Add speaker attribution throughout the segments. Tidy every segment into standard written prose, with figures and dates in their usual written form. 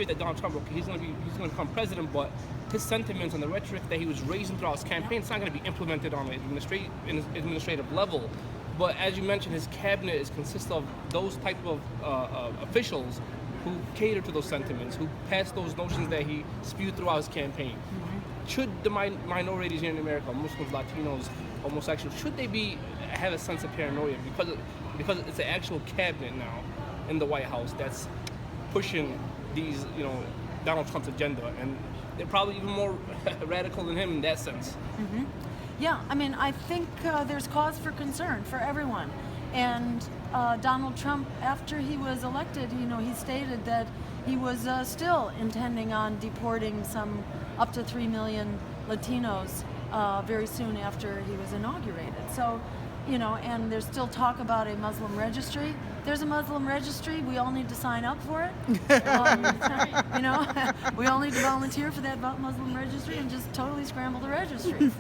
Speaker 1: fear that Donald Trump, okay, he's going to become president, but his sentiments and the rhetoric that he was raising throughout his campaign, it's not going to be implemented on an administrative level. But as you mentioned, his cabinet consists of those type of officials who cater to those sentiments, who pass those notions that he spewed throughout his campaign. Should the minorities here in America, Muslims, Latinos, homosexuals, should they have a sense of paranoia because it's an actual cabinet now in the White House that's pushing these, Donald Trump's agenda, and they're probably even more radical than him in that sense.
Speaker 2: Yeah, I mean, I think there's cause for concern for everyone. And Donald Trump, after he was elected, he stated that he was still intending on deporting up to 3 million Latinos very soon after he was inaugurated. So, and there's still talk about a Muslim registry. There's a Muslim registry. We all need to sign up for it. We all need to volunteer for that Muslim registry and just totally scramble the registry.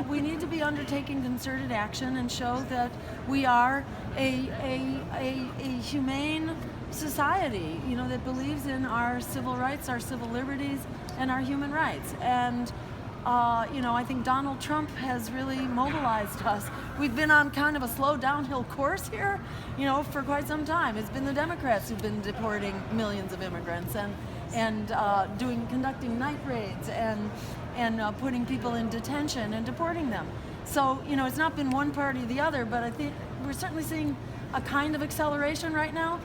Speaker 2: We need to be undertaking concerted action and show that we are a humane society, that believes in our civil rights, our civil liberties, and our human rights. And I think Donald Trump has really mobilized us. We've been on kind of a slow downhill course here, for quite some time. It's been the Democrats who've been deporting millions of immigrants and conducting night raids and putting people in detention and deporting them. So, it's not been one party or the other, but I think we're certainly seeing a kind of acceleration right now.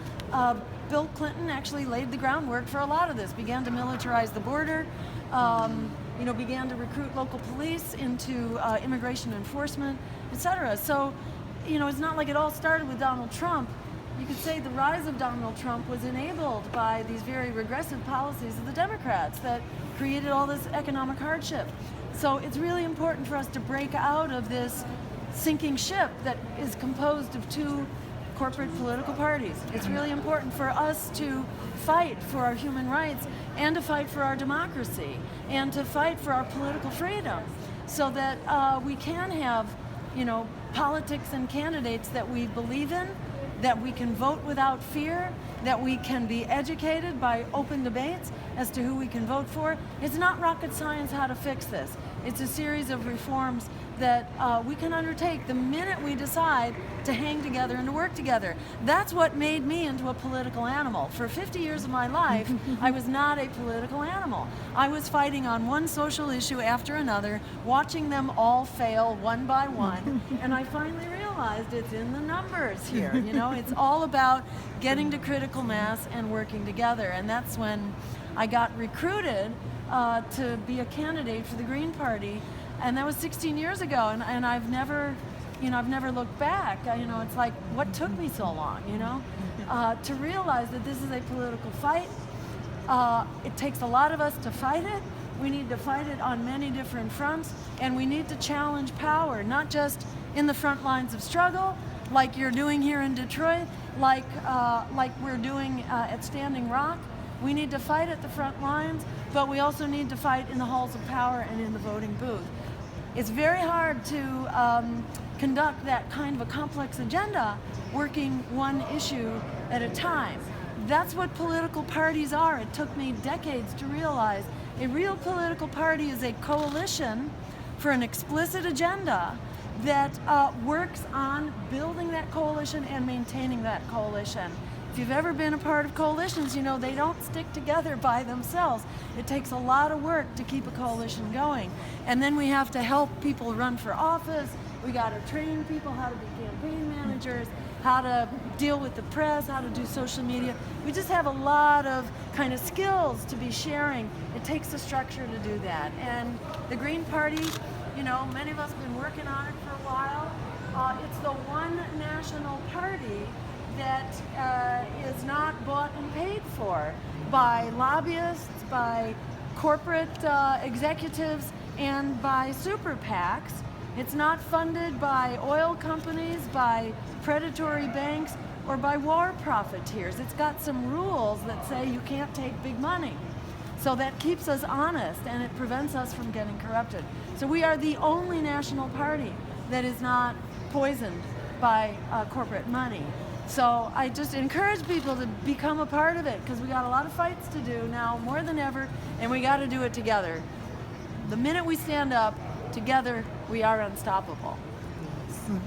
Speaker 2: Bill Clinton actually laid the groundwork for a lot of this, began to militarize the border, began to recruit local police into immigration enforcement, etc. So, it's not like it all started with Donald Trump. You could say the rise of Donald Trump was enabled by these very regressive policies of the Democrats that created all this economic hardship. So it's really important for us to break out of this sinking ship that is composed of two corporate political parties. It's really important for us to fight for our human rights and to fight for our democracy and to fight for our political freedom so that we can have, politics and candidates that we believe in, that we can vote without fear, that we can be educated by open debates as to who we can vote for. It's not rocket science how to fix this. It's a series of reforms that we can undertake the minute we decide to hang together and to work together. That's what made me into a political animal. For 50 years of my life, I was not a political animal. I was fighting on one social issue after another, watching them all fail one by one, and I finally realized it's in the numbers here. It's all about getting to critical mass and working together, and that's when I got recruited to be a candidate for the Green Party, and that was 16 years ago, and I've never looked back. It's like, what took me so long, to realize that this is a political fight. It takes a lot of us to fight it. We need to fight it on many different fronts, and we need to challenge power, not just in the front lines of struggle, like you're doing here in Detroit, like we're doing at Standing Rock. We need to fight at the front lines, but we also need to fight in the halls of power and in the voting booth. It's very hard to conduct that kind of a complex agenda working one issue at a time. That's what political parties are. It took me decades to realize a real political party is a coalition for an explicit agenda that works on building that coalition and maintaining that coalition. If you've ever been a part of coalitions, they don't stick together by themselves. It takes a lot of work to keep a coalition going. And then we have to help people run for office. We got to train people how to be campaign managers, how to deal with the press, how to do social media. We just have a lot of kind of skills to be sharing. It takes a structure to do that. And the Green Party, many of us have been working on it for a while. It's the one national party that is not bought and paid for by lobbyists, by corporate executives, and by super PACs. It's not funded by oil companies, by predatory banks, or by war profiteers. It's got some rules that say you can't take big money. So that keeps us honest, and it prevents us from getting corrupted. So we are the only national party that is not poisoned by corporate money. So I just encourage people to become a part of it, because we got a lot of fights to do now more than ever, and we got to do it together. The minute we stand up together, we are unstoppable.
Speaker 3: Yes.